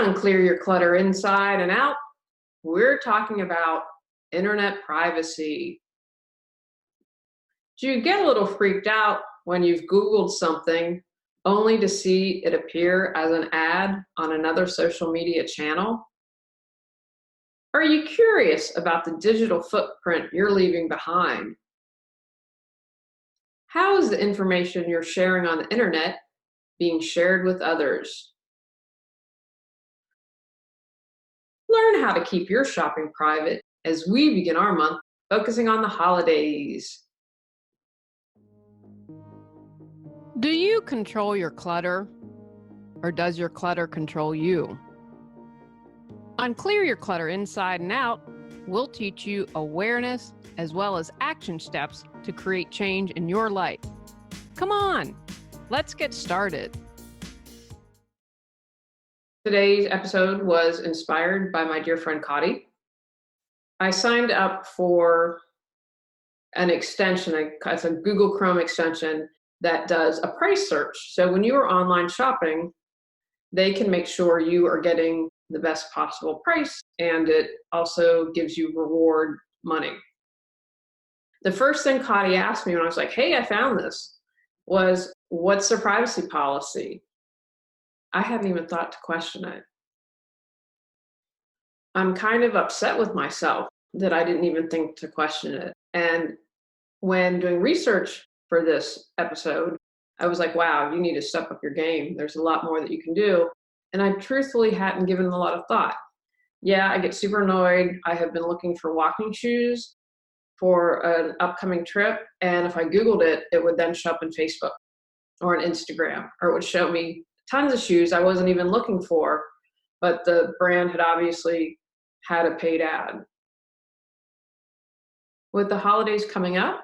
on Clear Your Clutter Inside and Out, we're talking about internet privacy. Do you get a little freaked out when you've Googled something only to see it appear as an ad on another social media channel? Are you curious about the digital footprint you're leaving behind? How is the information you're sharing on the internet being shared with others? Learn how to keep your shopping private as we begin our month focusing on the holidays. Do you control your clutter, or does your clutter control you? On Clear Your Clutter Inside and Out, we'll teach you awareness as well as action steps to create change in your life. Come on, let's get started. Today's episode was inspired by my dear friend Cotty. I signed up for an extension, it's a Google Chrome extension that does a price search. So when you are online shopping, they can make sure you are getting the best possible price, and it also gives you reward money. The first thing Cotty asked me when I was like, hey, I found this, was what's their privacy policy? I hadn't even thought to question it. I'm kind of upset with myself that I didn't even think to question it. And when doing research for this episode, I was like, wow, you need to step up your game. There's a lot more that you can do. And I truthfully hadn't given it a lot of thought. Yeah, I get super annoyed. I have been looking for walking shoes for an upcoming trip. And if I Googled it, it would then show up in Facebook or on Instagram, or it would show me tons of shoes I wasn't even looking for, but the brand had obviously had a paid ad. With the holidays coming up,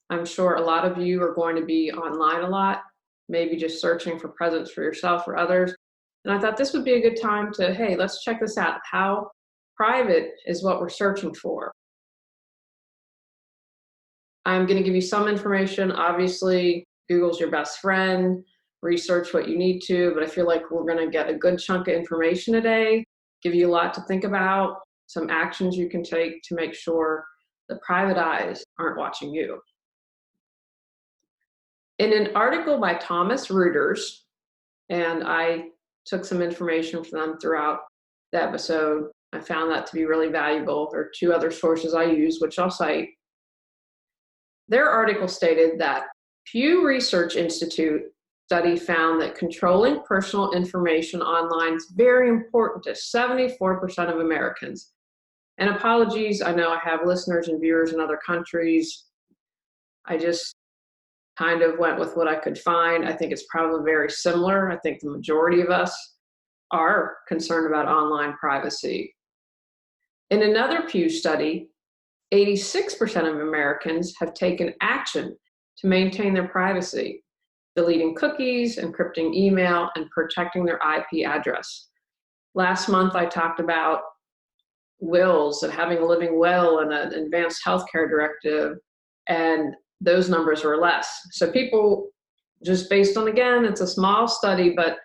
I'm sure a lot of you are going to be online a lot, maybe just searching for presents for yourself or others. And I thought this would be a good time to, hey, let's check this out. How private is what we're searching for? I'm going to give you some information. Obviously, Google's your best friend. Research what you need to, but I feel like we're going to get a good chunk of information today, give you a lot to think about, some actions you can take to make sure the private eyes aren't watching you. In an article by Thomas Reuters, and I took some information from them throughout the episode, I found that to be really valuable. There are two other sources I use, which I'll cite. Their article stated that Pew Research Institute study found that controlling personal information online is very important to 74% of Americans. And apologies, I know I have listeners and viewers in other countries. I just kind of went with what I could find. I think it's probably very similar. I think the majority of us are concerned about online privacy. In another Pew study, 86% of Americans have taken action to maintain their privacy, deleting cookies, encrypting email, and protecting their IP address. Last month, I talked about wills and having a living will and an advanced healthcare directive, and those numbers were less. So people, just based on, again, it's a small study, but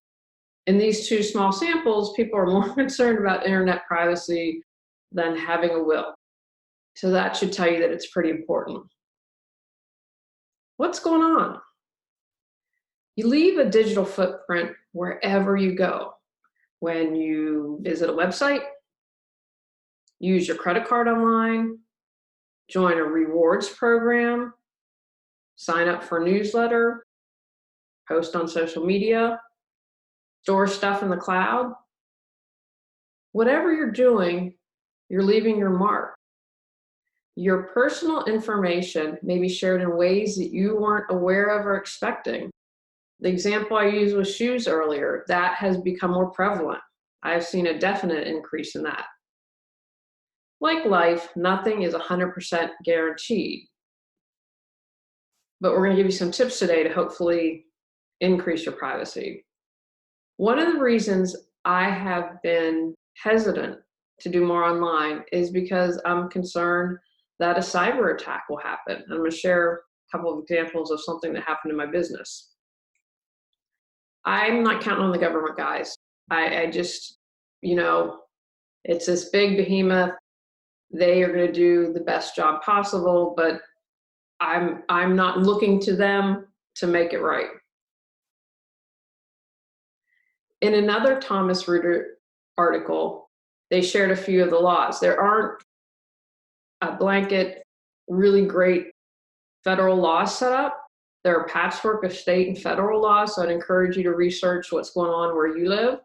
in these two small samples, people are more concerned about internet privacy than having a will. So that should tell you that it's pretty important. What's going on? You leave a digital footprint wherever you go. When you visit a website, use your credit card online, join a rewards program, sign up for a newsletter, post on social media, store stuff in the cloud. Whatever you're doing, you're leaving your mark. Your personal information may be shared in ways that you weren't aware of or expecting. The example I used was shoes earlier. That has become more prevalent. I've seen a definite increase in that. Like life, nothing is 100% guaranteed. But we're going to give you some tips today to hopefully increase your privacy. One of the reasons I have been hesitant to do more online is because I'm concerned that a cyber attack will happen. I'm going to share a couple of examples of something that happened in my business. I'm not counting on the government, guys. I just it's this big behemoth. They are going to do the best job possible, but I'm not looking to them to make it right. In another Thomas Reuter article, they shared a few of the laws. There aren't a blanket, really great federal laws set up. There are a patchwork of state and federal laws, so I'd encourage you to research what's going on where you live.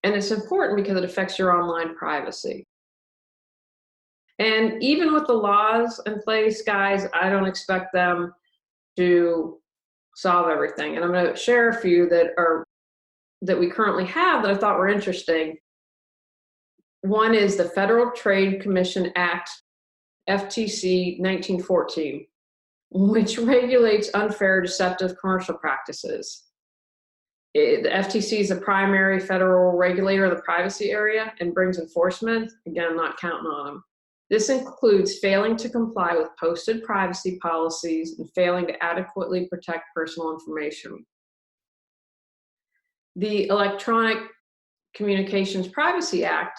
And it's important because it affects your online privacy. And even with the laws in place, guys, I don't expect them to solve everything. And I'm going to share a few that we currently have that I thought were interesting. One is the Federal Trade Commission Act, FTC 1914, which regulates unfair, deceptive commercial practices. The FTC is the primary federal regulator of the privacy area and brings enforcement. Again, I'm not counting on them. This includes failing to comply with posted privacy policies and failing to adequately protect personal information. The Electronic Communications Privacy Act,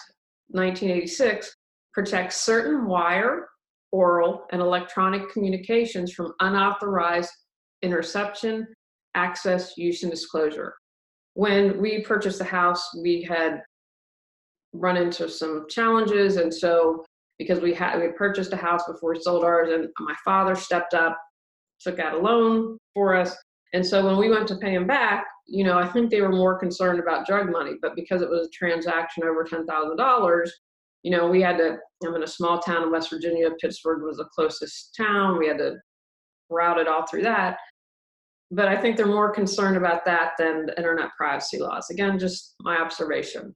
1986, protects certain wire, oral, and electronic communications from unauthorized interception, access, use, and disclosure. When we purchased the house, we had run into some challenges, and so because we purchased a house before we sold ours, and my father stepped up, took out a loan for us. And so when we went to pay him back, I think they were more concerned about drug money, but because it was a transaction over $10,000, we had to, I'm in a small town in West Virginia, Pittsburgh was the closest town. We had to route it all through that. But I think they're more concerned about that than the internet privacy laws. Again, just my observation.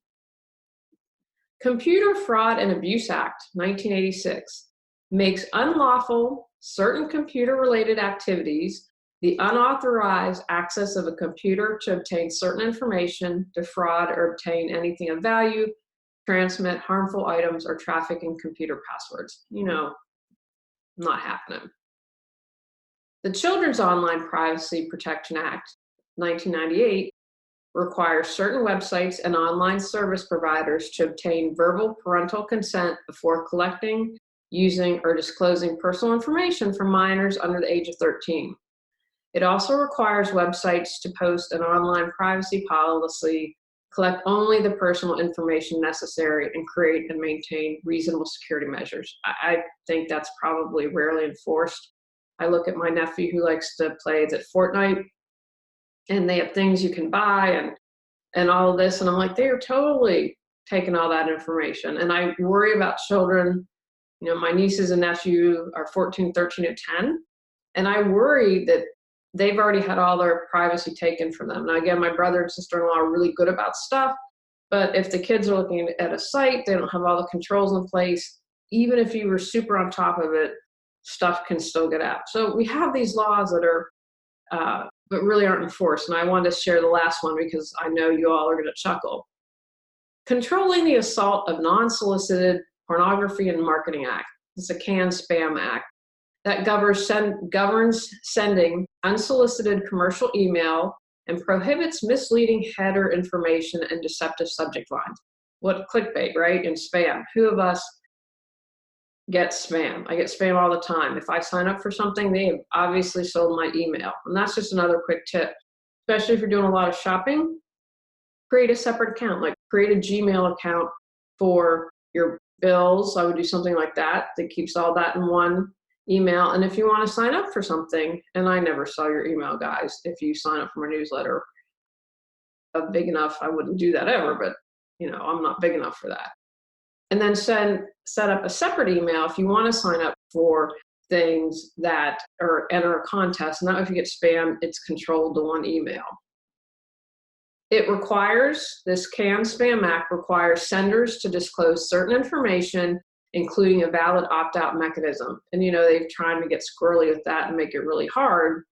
Computer Fraud and Abuse Act, 1986, makes unlawful certain computer-related activities the unauthorized access of a computer to obtain certain information, defraud or obtain anything of value, transmit harmful items, or traffic in computer passwords. Not happening. The Children's Online Privacy Protection Act, 1998, requires certain websites and online service providers to obtain verbal parental consent before collecting, using, or disclosing personal information from minors under the age of 13. It also requires websites to post an online privacy policy, collect only the personal information necessary, and create and maintain reasonable security measures. I think that's probably rarely enforced. I look at my nephew who likes to play at Fortnite, and they have things you can buy and all of this, and I'm like, they are totally taking all that information. And I worry about children. My nieces and nephew are 14, 13, and 10, and I worry that they've already had all their privacy taken from them. Now, again, my brother and sister-in-law are really good about stuff, but if the kids are looking at a site, they don't have all the controls in place. Even if you were super on top of it, stuff can still get out. So we have these laws that are, but really aren't enforced. And I wanted to share the last one because I know you all are going to chuckle. Controlling the Assault of Non-Solicited Pornography and Marketing Act. It's a CAN-SPAM Act that governs sending unsolicited commercial email and prohibits misleading header information and deceptive subject lines. What clickbait, right? And spam. Who of us gets spam? I get spam all the time. If I sign up for something, they have obviously sold my email. And that's just another quick tip, especially if you're doing a lot of shopping. Create a separate account, like create a Gmail account for your bills. I would do something like that keeps all that in one email. And if you want to sign up for something, and I never saw your email, guys, if you sign up for my newsletter, big enough, I wouldn't do that ever, but I'm not big enough for that. And then set up a separate email if you want to sign up for things that enter a contest. Now, if you get spam, it's controlled to one email. This CAN-SPAM Act requires senders to disclose certain information, including a valid opt-out mechanism. And they're trying to get squirrely with that and make it really hard.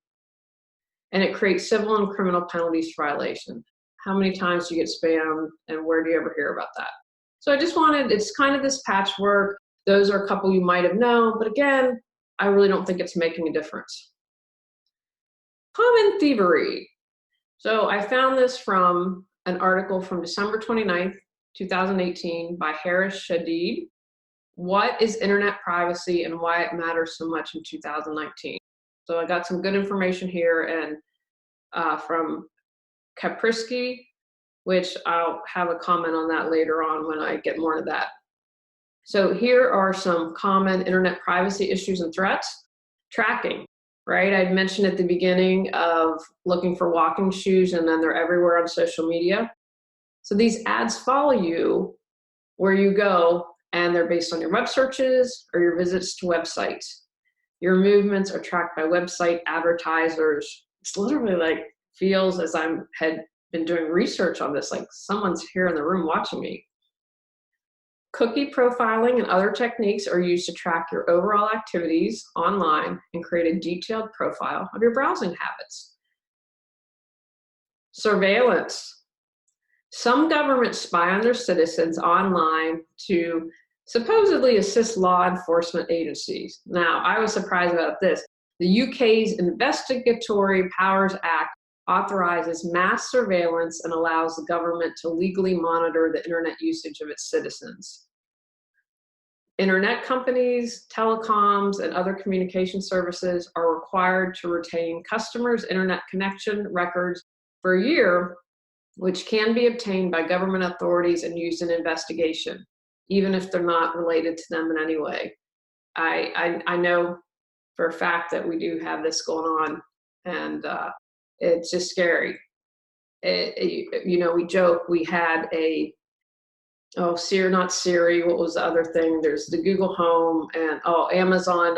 And it creates civil and criminal penalties for violation. How many times do you get spam, and where do you ever hear about that? So it's kind of this patchwork. Those are a couple you might have known, but again, I really don't think it's making a difference. Common thievery. So I found this from an article from December 29th, 2018 by Harris Shadid. What is internet privacy and why it matters so much in 2019? So I got some good information here and from Kaprisky, which I'll have a comment on that later on when I get more into that. So here are some common internet privacy issues and threats. Tracking, right? I'd mentioned at the beginning of looking for walking shoes, and then they're everywhere on social media. So these ads follow you where you go, and they're based on your web searches or your visits to websites. Your movements are tracked by website advertisers. It's literally like feels as I had been doing research on this, like someone's here in the room watching me. Cookie profiling and other techniques are used to track your overall activities online and create a detailed profile of your browsing habits. Surveillance. Some governments spy on their citizens online to supposedly assist law enforcement agencies. Now, I was surprised about this. The UK's Investigatory Powers Act authorizes mass surveillance and allows the government to legally monitor the internet usage of its citizens. Internet companies, telecoms, and other communication services are required to retain customers' internet connection records for a year, which can be obtained by government authorities and used in investigation, even if they're not related to them in any way. I know for a fact that we do have this going on, and it's just scary. We joke, we had Siri, not Siri, what was the other thing? There's the Google Home and Amazon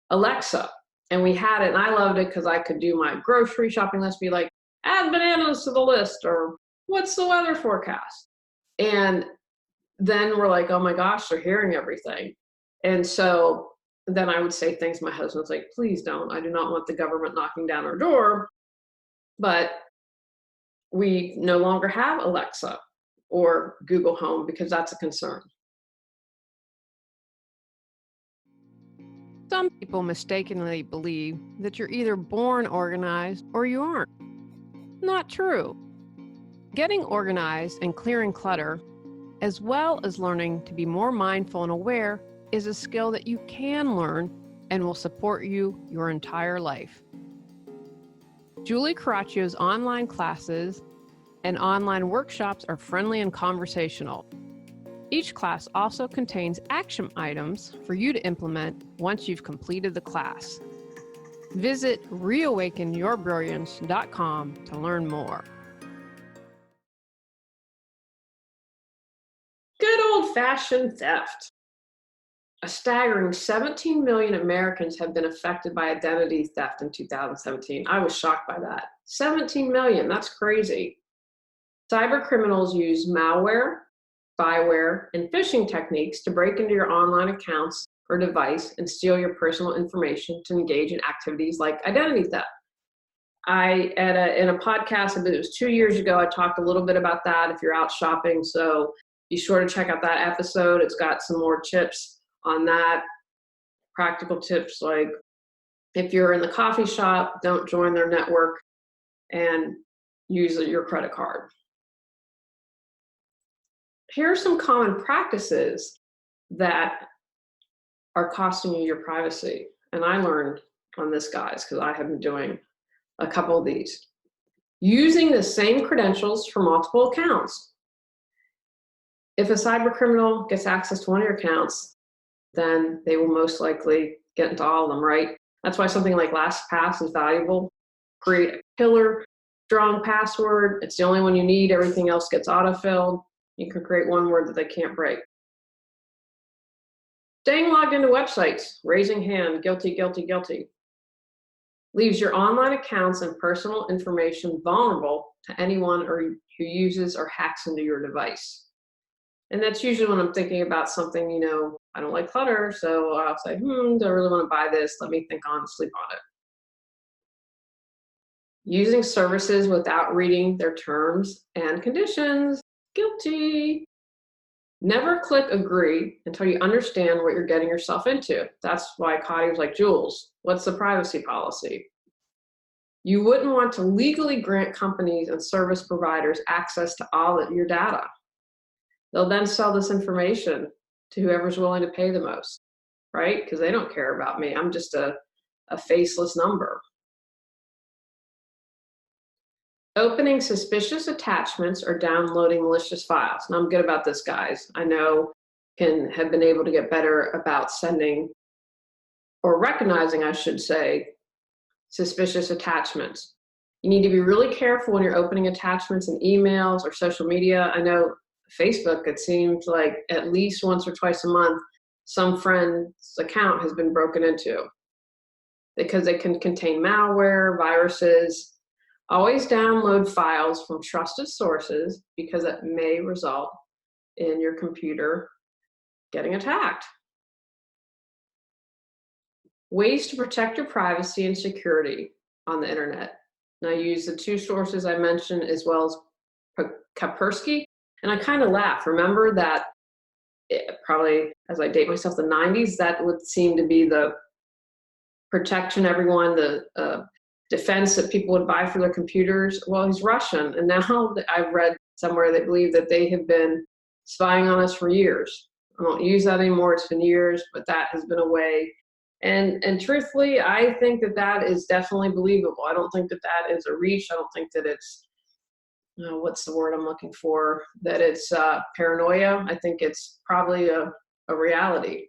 Alexa. And we had it, and I loved it because I could do my grocery shopping list, be like, add bananas to the list, or what's the weather forecast? And then we're like, oh my gosh, they're hearing everything. And so then I would say things, my husband's like, please don't, I do not want the government knocking down our door. But we no longer have Alexa or Google Home because that's a concern. Some people mistakenly believe that you're either born organized or you aren't. Not true. Getting organized and clearing clutter, as well as learning to be more mindful and aware, is a skill that you can learn and will support you your entire life. Julie Coraccio's online classes and online workshops are friendly and conversational. Each class also contains action items for you to implement once you've completed the class. Visit reawakenyourbrilliance.com to learn more. Good old-fashioned theft. A staggering 17 million Americans have been affected by identity theft in 2017. I was shocked by that. 17 million, that's crazy. Cyber criminals use malware, spyware, and phishing techniques to break into your online accounts or device and steal your personal information to engage in activities like identity theft. In a podcast, I believe it was 2 years ago, I talked a little bit about that if you're out shopping, so be sure to check out that episode. It's got some more tips on that, practical tips like if you're in the coffee shop, don't join their network and use your credit card. Here are some common practices that are costing you your privacy. And I learned on this, guys, because I have been doing a couple of these. Using the same credentials for multiple accounts. If a cyber criminal gets access to one of your accounts, then they will most likely get into all of them, right? That's why something like LastPass is valuable. Create a killer, strong password. It's the only one you need. Everything else gets autofilled. You can create one word that they can't break. Staying logged into websites, raising hand, guilty, guilty, guilty, leaves your online accounts and personal information vulnerable to anyone who uses or hacks into your device. And that's usually when I'm thinking about something, I don't like clutter, so I'll say, do I really want to buy this? Let me think sleep on it. Using services without reading their terms and conditions, guilty. Never click agree until you understand what you're getting yourself into. That's why Cotty was like, Jules, what's the privacy policy? You wouldn't want to legally grant companies and service providers access to all of your data. They'll then sell this information to whoever's willing to pay the most, right? Because they don't care about me. I'm just a faceless number. Opening suspicious attachments or downloading malicious files. And I'm good about this, guys. I know can have been able to get better about sending or recognizing, I should say, suspicious attachments. You need to be really careful when you're opening attachments in emails or social media. I know Facebook, it seems like at least once or twice a month, some friend's account has been broken into because they can contain malware, viruses. Always download files from trusted sources because it may result in your computer getting attacked. Ways to protect your privacy and security on the internet. And I use the two sources I mentioned as well as Kaspersky. And I kind of laugh. Remember that probably as I date myself, the 90s, that would seem to be the protection everyone, the defense that people would buy for their computers. Well, he's Russian. And now I've read somewhere they believe that they have been spying on us for years. I don't use that anymore. It's been years, but that has been a way. And truthfully, I think that that is definitely believable. I don't think that that is a reach. I don't think that it's, what's the word I'm looking for? That it's paranoia. I think it's probably a reality.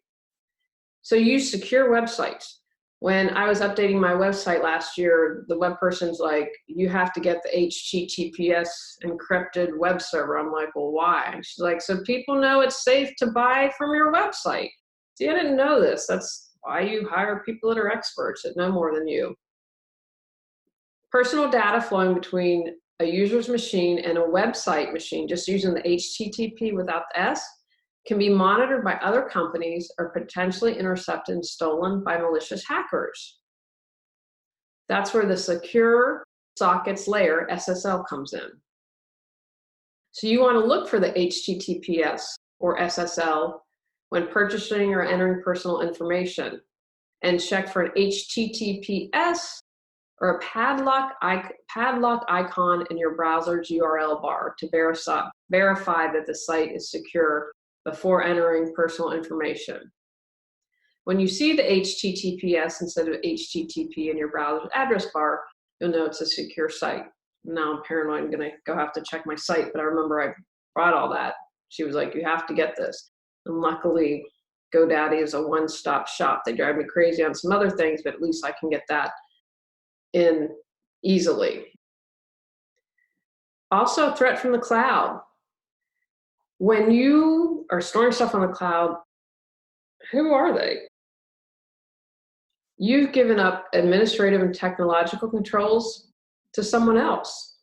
So use secure websites. When I was updating my website last year, the web person's like, you have to get the HTTPS encrypted web server. I'm like, well, why? And she's like, so people know it's safe to buy from your website. See, I didn't know this. That's why you hire people that are experts that know more than you. Personal data flowing between a user's machine and a website machine, just using the HTTP without the S, can be monitored by other companies or potentially intercepted and stolen by malicious hackers. That's where the secure sockets layer, SSL, comes in. So you want to look for the HTTPS or SSL when purchasing or entering personal information, and check for an HTTPS or a padlock icon in your browser's URL bar to verify that the site is secure before entering personal information. When you see the HTTPS instead of HTTP in your browser's address bar, you'll know it's a secure site. Now I'm paranoid, I'm gonna go have to check my site, but I remember I brought all that. She was like, you have to get this. And luckily, GoDaddy is a one-stop shop. They drive me crazy on some other things, but at least I can get that in easily. Also, threat from the cloud. When you are storing stuff on the cloud, who are they? You've given up administrative and technological controls to someone else.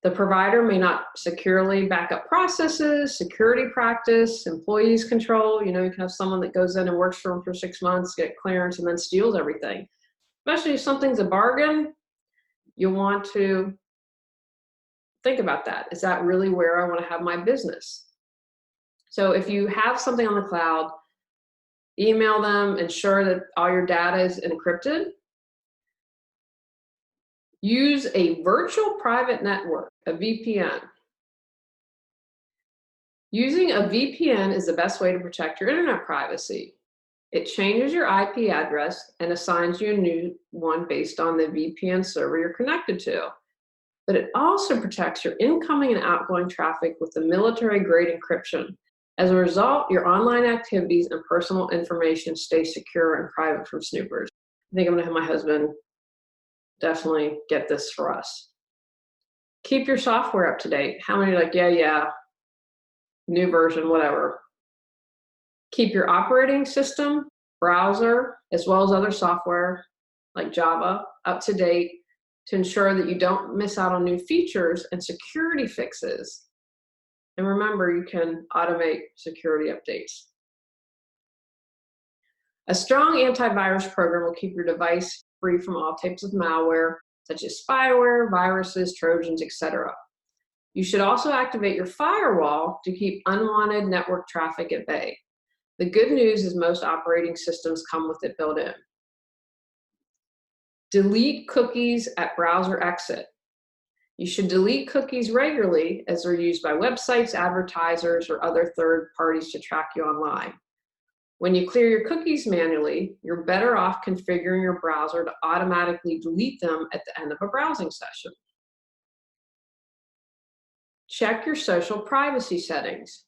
The provider may not securely back up processes, security practice, employees control. You can have someone that goes in and works for them for 6 months, get clearance, and then steals everything. Especially if something's a bargain, you'll want to think about that. Is that really where I want to have my business? So if you have something on the cloud, email them, ensure that all your data is encrypted. Use a virtual private network, a VPN. Using a VPN is the best way to protect your internet privacy. It changes your IP address and assigns you a new one based on the VPN server you're connected to. But it also protects your incoming and outgoing traffic with the military-grade encryption. As a result, your online activities and personal information stay secure and private from snoopers. I think I'm gonna have my husband definitely get this for us. Keep your software up to date. How many are like, yeah, new version, whatever. Keep your operating system, browser, as well as other software like Java up to date to ensure that you don't miss out on new features and security fixes. And remember, you can automate security updates. A strong antivirus program will keep your device free from all types of malware, such as spyware, viruses, trojans, etc. You should also activate your firewall to keep unwanted network traffic at bay. The good news is most operating systems come with it built in. Delete cookies at browser exit. You should delete cookies regularly as they're used by websites, advertisers, or other third parties to track you online. When you clear your cookies manually, you're better off configuring your browser to automatically delete them at the end of a browsing session. Check your social privacy settings.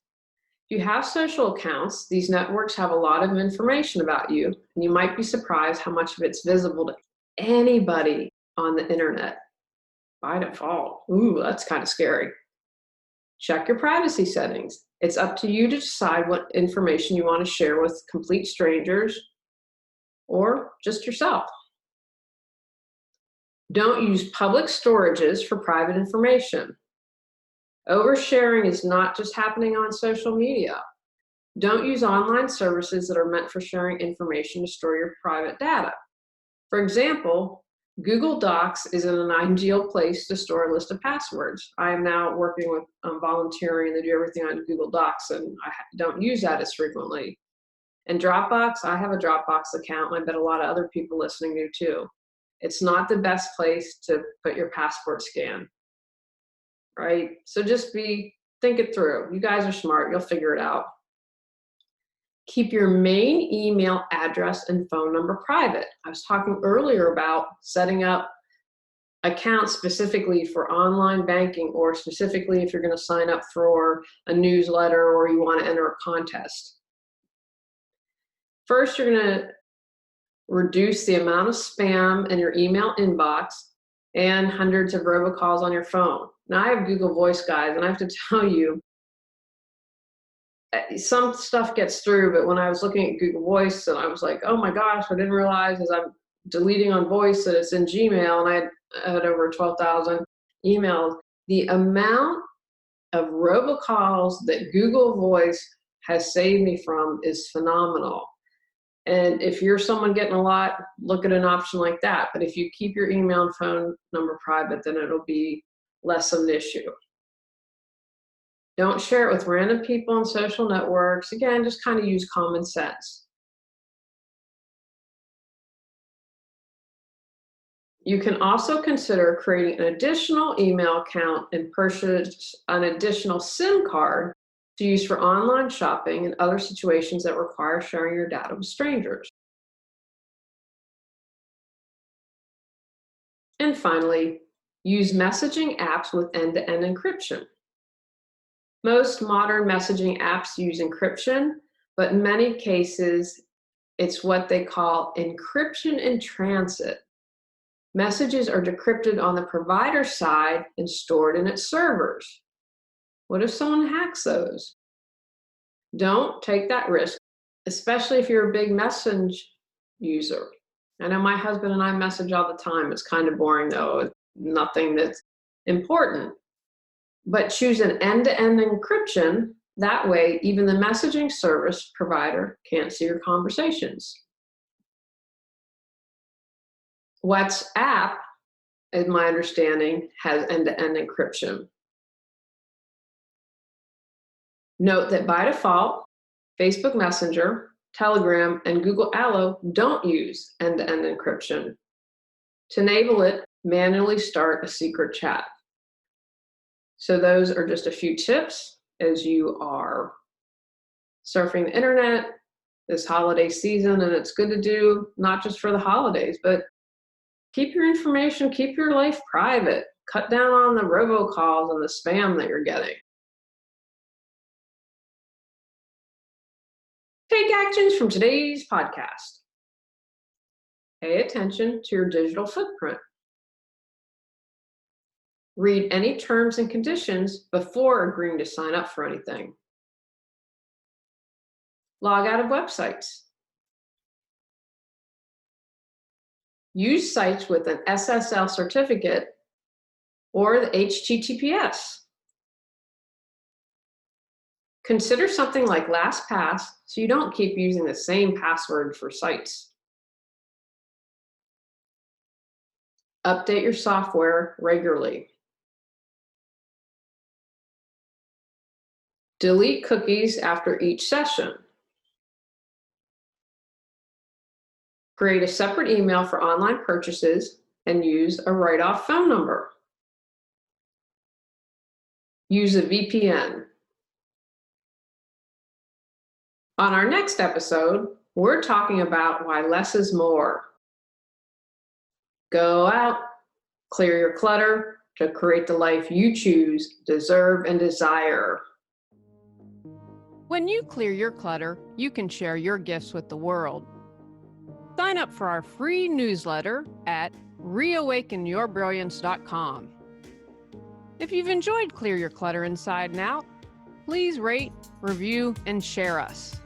If you have social accounts, these networks have a lot of information about you, and you might be surprised how much of it's visible to anybody on the internet by default. Ooh, that's kind of scary. Check your privacy settings. It's up to you to decide what information you want to share with complete strangers or just yourself. Don't use public storages for private information. Oversharing is not just happening on social media. Don't use online services that are meant for sharing information to store your private data. For example, Google Docs isn't an ideal place to store a list of passwords. I am now working with volunteering to do everything on Google Docs, and I don't use that as frequently. And Dropbox, I have a Dropbox account, and I bet a lot of other people listening do too. It's not the best place to put your passport scan, right? So just think it through. You guys are smart, you'll figure it out. Keep your main email address and phone number private. I was talking earlier about setting up accounts specifically for online banking, or specifically if you're going to sign up for a newsletter or you want to enter a contest. First, you're going to reduce the amount of spam in your email inbox and hundreds of robocalls on your phone. Now, I have Google Voice, guys, and I have to tell you, some stuff gets through, but when I was looking at Google Voice, and I was like, oh my gosh, I didn't realize as I'm deleting on Voice that it's in Gmail, and I had over 12,000 emails. The amount of robocalls that Google Voice has saved me from is phenomenal. And if you're someone getting a lot, look at an option like that. But if you keep your email and phone number private, then it'll be less of an issue. Don't share it with random people on social networks. Again, just kind of use common sense. You can also consider creating an additional email account and purchase an additional SIM card to use for online shopping and other situations that require sharing your data with strangers. And finally, use messaging apps with end-to-end encryption. Most modern messaging apps use encryption, but in many cases, it's what they call encryption in transit. Messages are decrypted on the provider side and stored in its servers. What if someone hacks those? Don't take that risk, especially if you're a big message user. I know my husband and I message all the time. It's kind of boring though, it's nothing that's important. But choose an end-to-end encryption. That way, even the messaging service provider can't see your conversations. WhatsApp, in my understanding, has end-to-end encryption. Note that by default, Facebook Messenger, Telegram, and Google Allo don't use end-to-end encryption. To enable it, manually start a secret chat. So those are just a few tips as you are surfing the internet this holiday season, and it's good to do not just for the holidays, but keep your information, keep your life private. Cut down on the robocalls and the spam that you're getting. Take actions from today's podcast. Pay attention to your digital footprint. Read any terms and conditions before agreeing to sign up for anything. Log out of websites. Use sites with an SSL certificate or the HTTPS. Consider something like LastPass so you don't keep using the same password for sites. Update your software regularly. Delete cookies after each session. Create a separate email for online purchases and use a write-off phone number. use a VPN. On our next episode, we're talking about why less is more. Go out, clear your clutter to create the life you choose, deserve, and desire. When you clear your clutter, you can share your gifts with the world. Sign up for our free newsletter at reawakenyourbrilliance.com. If you've enjoyed Clear Your Clutter Inside and Out, please rate, review, and share us.